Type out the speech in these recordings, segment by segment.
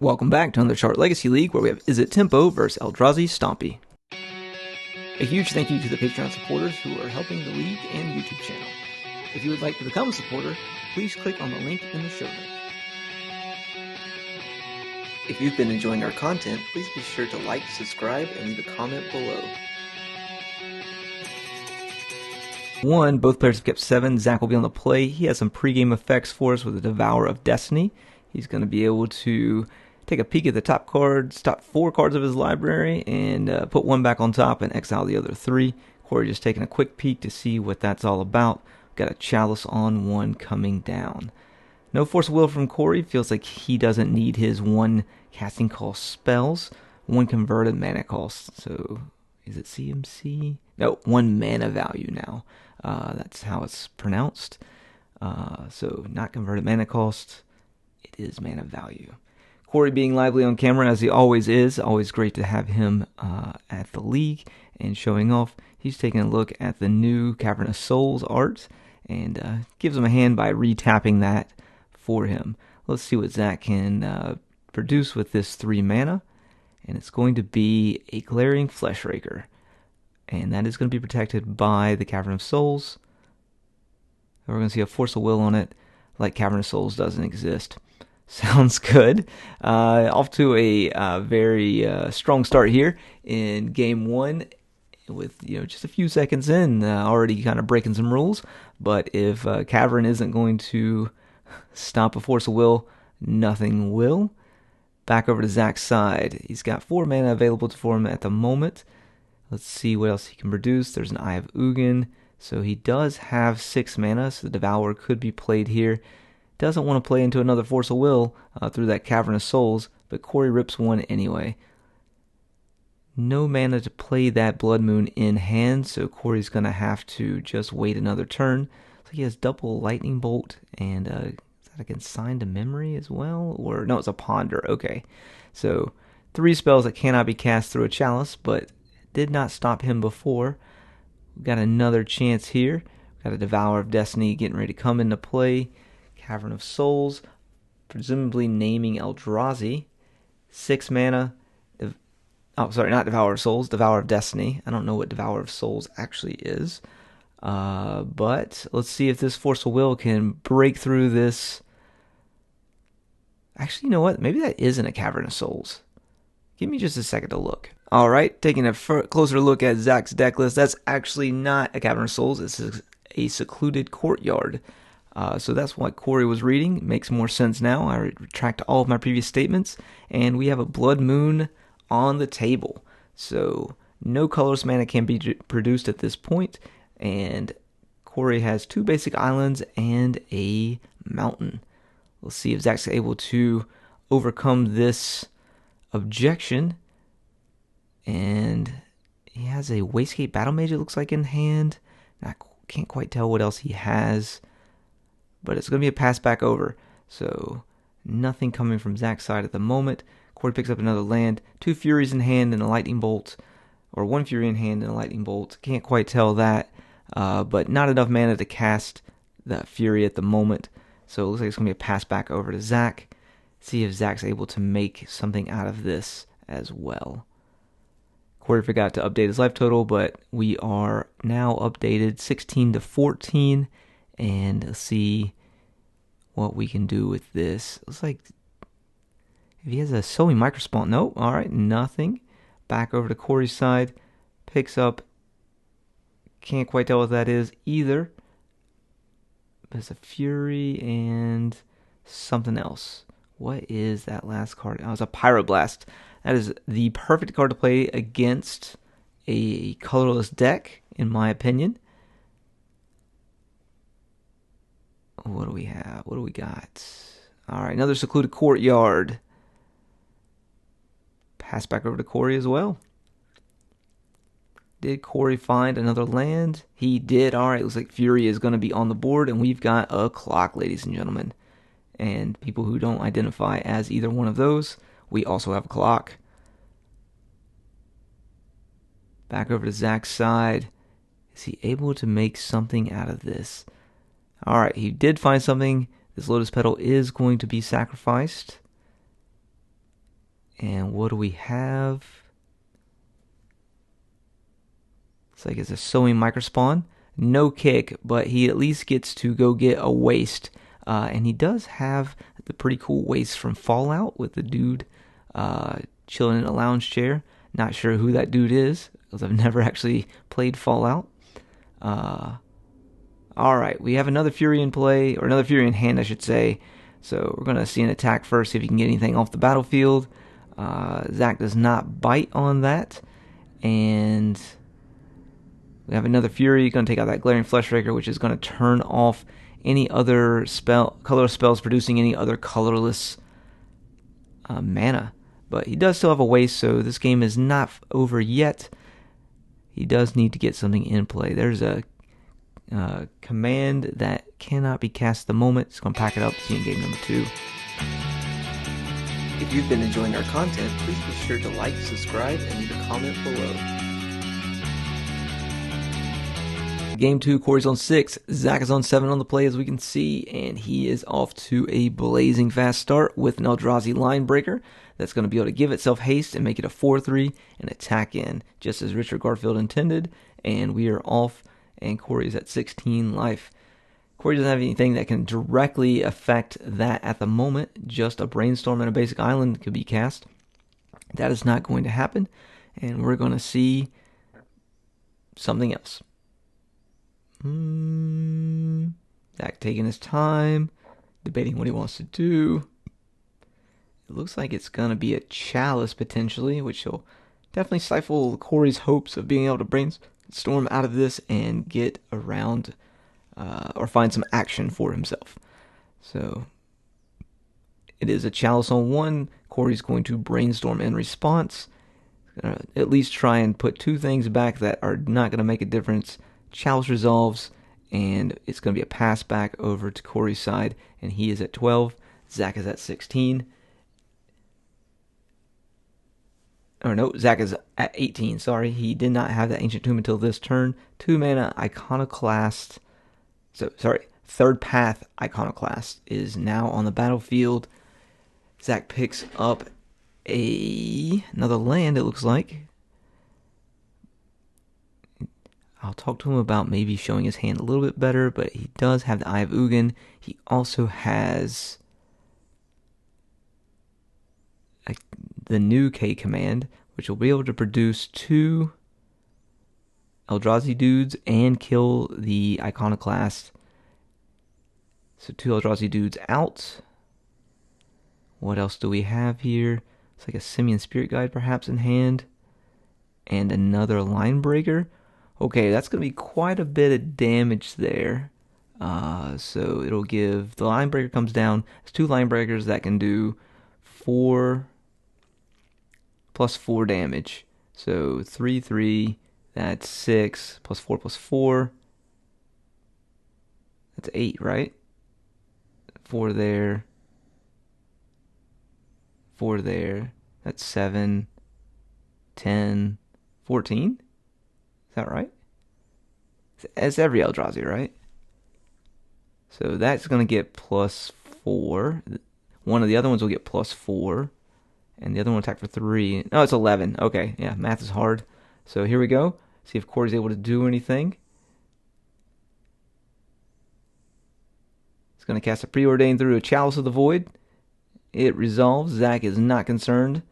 Welcome back to another Chart Legacy League where we have Izzet Tempo versus Eldrazi Stompy. A huge thank you to the Patreon supporters who are helping the league and YouTube channel. If you would like to become a supporter, please click on the link in the show notes. If you've been enjoying our content, please be sure to like, subscribe, and leave a comment below. Both players have kept 7. Zach will be on the play. He has some pregame effects for us with the Devourer of Destiny. He's going to be able to take a peek at the top 4 cards of his library, and put one back on top and exile the other 3. Corey just taking a quick peek to see what that's all about. Got a Chalice on 1 coming down. No Force of Will from Corey. Feels like he doesn't need his 1 casting cost spells. 1 converted mana cost. So, is it CMC? No, 1 mana value now. That's how it's pronounced. So, not converted mana cost. It is mana value. Corey being lively on camera as he always is. Always great to have him at the league and showing off. He's taking a look at the new Cavern of Souls art and gives him a hand by retapping that for him. Let's see what Zach can produce with this 3 mana. And it's going to be a Glaring Fleshraker. And that is going to be protected by the Cavern of Souls. We're going to see a Force of Will on it, like Cavern of Souls doesn't exist. Sounds good. Off to a very strong start here in game 1, with just a few seconds in, already kind of breaking some rules. But if Cavern isn't going to stop a Force of Will, nothing will. Back over to Zach's side. He's got 4 mana available for him at the moment. Let's see what else he can produce. There's an Eye of Ugin, so he does have 6 mana, so the Devourer could be played here. Doesn't want to play into another Force of Will through that Cavern of Souls, but Corey rips 1 anyway. No mana to play that Blood Moon in hand, so Corey's going to have to just wait another turn. So he has double Lightning Bolt, and is that a Consign to Memory as well? Or no, it's a Ponder. Okay, so 3 spells that cannot be cast through a Chalice, but did not stop him before. We've got another chance here. We've got a Devourer of Destiny getting ready to come into play. Cavern of Souls, presumably naming Eldrazi. 6 mana. Oh, sorry, not Devourer of Souls, Devourer of Destiny. I don't know what Devourer of Souls actually is. But let's see if this Force of Will can break through this. Actually, you know what? Maybe that isn't a Cavern of Souls. Give me just a second to look. Alright, taking a closer look at Zach's deck list. That's actually not a Cavern of Souls. It's a Secluded Courtyard. So that's what Corey was reading. It makes more sense now. I retract all of my previous statements. And we have a Blood Moon on the table. So no colorless mana can be produced at this point. And Corey has 2 basic islands and a mountain. We'll see if Zach's able to overcome this objection. And he has a Wastegate Battle Mage, it looks like, in hand. I can't quite tell what else he has. But it's going to be a pass back over. So nothing coming from Zach's side at the moment. Corey picks up another land. 2 Furies in hand and a Lightning Bolt. Or 1 Fury in hand and a Lightning Bolt. Can't quite tell that. But not enough mana to cast that Fury at the moment. So it looks like it's going to be a pass back over to Zach. See if Zach's able to make something out of this as well. Corey forgot to update his life total, but we are now updated 16 to 14. And let's see what we can do with this. Looks like if he has a Sowing Microspawn. Nope. Alright, nothing. Back over to Corey's side. Picks up. Can't quite tell what that is either. There's a Fury and something else. What is that last card? Oh, it's a Pyroblast. That is the perfect card to play against a colorless deck, in my opinion. What do we have? What do we got? Alright, another Secluded Courtyard. Pass back over to Corey as well. Did Corey find another land? He did. Alright, looks like Fury is going to be on the board, and we've got a clock, ladies and gentlemen. And people who don't identify as either one of those, we also have a clock. Back over to Zach's side. Is he able to make something out of this? Alright, he did find something. This Lotus Petal is going to be sacrificed. And what do we have? It's like it's a sowing microspawn. No kick, but he at least gets to go get a waste. And he does have the pretty cool waste from Fallout with the dude chilling in a lounge chair. Not sure who that dude is, because I've never actually played Fallout. Alright, we have another Fury in play, or another Fury in hand, I should say. So we're going to see an attack first, see if he can get anything off the battlefield. Zach does not bite on that. And we have another Fury, going to take out that Glaring Fleshraker, which is going to turn off any other colorless spells producing any other colorless mana. But he does still have a waste, so this game is not over yet. He does need to get something in play. There's a command that cannot be cast at the moment. It's going to pack it up to see in game number 2. If you've been enjoying our content, please be sure to like, subscribe, and leave a comment below. Game 2, Corey's on 6. Zach is on 7 on the play, as we can see, and he is off to a blazing fast start with an Eldrazi Linebreaker that's going to be able to give itself haste and make it a 4/3 and attack in, just as Richard Garfield intended. And we are off, and Corey's at 16 life. Corey doesn't have anything that can directly affect that at the moment. Just a Brainstorm and a basic island could be cast. That is not going to happen, and we're going to see something else. Zach taking his time, debating what he wants to do. It looks like it's going to be a Chalice potentially, which will definitely stifle Corey's hopes of being able to brainstorm out of this and get around or find some action for himself. So it is a Chalice on 1. Corey's going to brainstorm in response. At least try and put 2 things back that are not going to make a difference. Chalice resolves, and it's going to be a pass back over to Corey's side, and he is at 12. Zach is at 16. Or no, Zach is at 18, sorry. He did not have that Ancient Tomb until this turn. 2 mana Iconoclast. Third Path Iconoclast is now on the battlefield. Zach picks up another land, it looks like. I'll talk to him about maybe showing his hand a little bit better, but he does have the Eye of Ugin. He also has the new K command, which will be able to produce 2 Eldrazi dudes and kill the Iconoclast. So 2 Eldrazi dudes out. What else do we have here? It's like a Simian Spirit Guide perhaps in hand. And another Linebreaker. Okay, that's going to be quite a bit of damage there. So it'll give... The Linebreaker comes down. There's 2 Linebreakers that can do 4 plus 4 damage. So 3/3, that's 6 plus 4 plus 4. That's 8, right? 4 there. 4 there. That's 7, 10, 14. Is that right? It's every Eldrazi, right? So that's going to get plus 4. One of the other ones will get plus 4. And the other one will attack for 3. No, it's 11. Okay, yeah, math is hard. So here we go. See if Corey's able to do anything. It's going to cast a Preordain through a Chalice of the Void. It resolves. Zach is not concerned.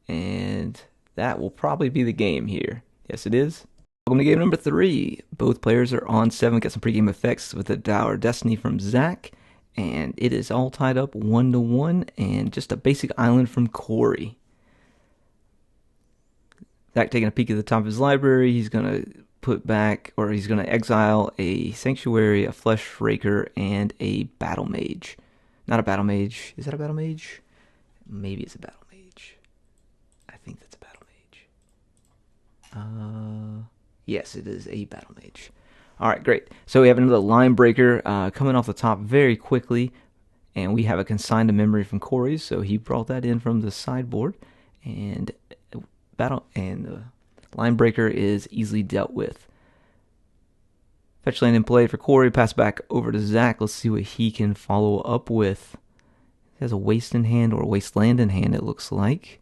And that will probably be the game here. Yes, it is. Welcome to game number 3. Both players are on 7. Got some pregame effects with the Dower Destiny from Zach. And it is all tied up 1-1. And just a basic island from Corey. Zach taking a peek at the top of his library. He's going to put back, or he's going to exile a Sanctuary, a Fleshraker, and a Battle Mage. Not a Battle Mage. Is that a Battle Mage? Maybe it's a Battle Mage. I think that's a Battle Mage. Yes, it is a Battle Mage. Alright, great. So we have another Linebreaker coming off the top very quickly. And we have a Consign to Memory from Corey, so he brought that in from the sideboard. And Linebreaker is easily dealt with. Fetch land in play for Corey. Pass back over to Zach. Let's see what he can follow up with. Has a waste in hand or a wasteland in hand, it looks like.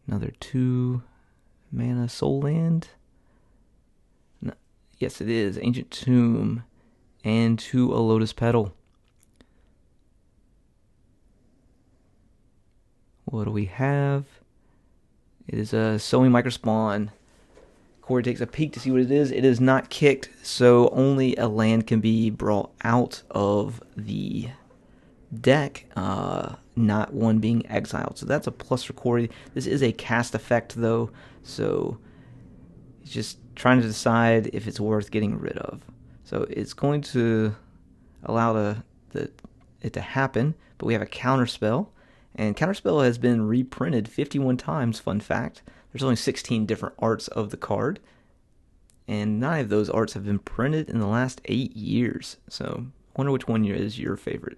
Another 2-mana Soul Land. No, yes, it is. Ancient Tomb and 2 a Lotus Petal. What do we have? It is a Sowing Microspawn. Corey takes a peek to see what it is. It is not kicked, so only a land can be brought out of the deck, not one being exiled. So that's a plus for Corey. This is a cast effect, though, so he's just trying to decide if it's worth getting rid of. So it's going to allow it to happen, but we have a counterspell. And Counterspell has been reprinted 51 times, fun fact. There's only 16 different arts of the card, and 9 of those arts have been printed in the last 8 years. So I wonder which one is your favorite.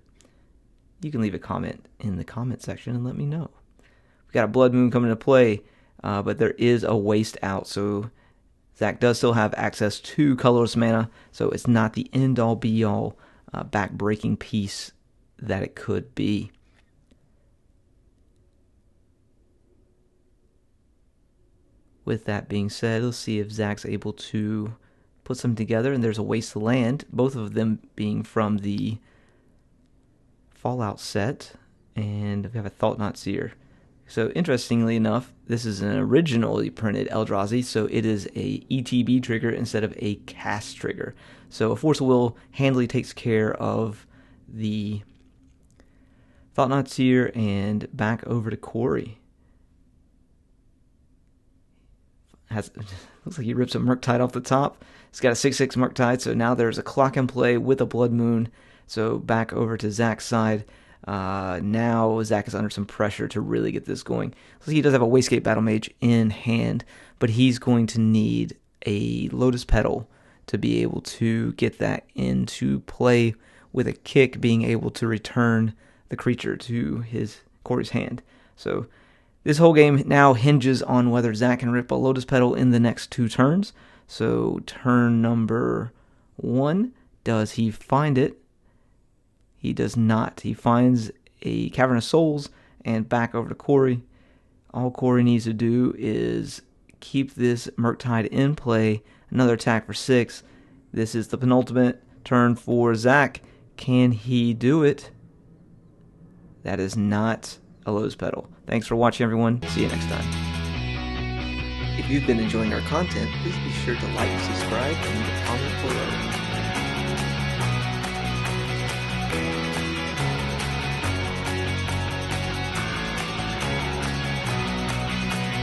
You can leave a comment in the comment section and let me know. We've got a Blood Moon coming into play, but there is a waste out, so Zach does still have access to colorless mana, so it's not the end-all be-all back-breaking piece that it could be. With that being said, let's see if Zach's able to put some together. And there's a Wasteland, both of them being from the Fallout set. And we have a Thought-Knot Seer. So interestingly enough, this is an originally printed Eldrazi, so it is a ETB trigger instead of a cast trigger. So a Force of Will handily takes care of the Thought-Knot Seer, and back over to Corey. Looks like he rips a Murktide off the top. He's got a 6/6 Murktide, so now there's a clock in play with a Blood Moon. So back over to Zach's side. Now Zach is under some pressure to really get this going. So he does have a Wastegate Battle Mage in hand, but he's going to need a Lotus Petal to be able to get that into play, with a kick being able to return the creature to Corey's hand. So this whole game now hinges on whether Zach can rip a Lotus Petal in the next 2 turns. So turn number 1, does he find it? He does not. He finds a Cavern of Souls, and back over to Corey. All Corey needs to do is keep this Murktide in play. Another attack for 6. This is the penultimate turn for Zach. Can he do it? That is not a Lotus Petal. Thanks for watching, everyone. See you next time. If you've been enjoying our content, please be sure to like, subscribe, and leave a comment below.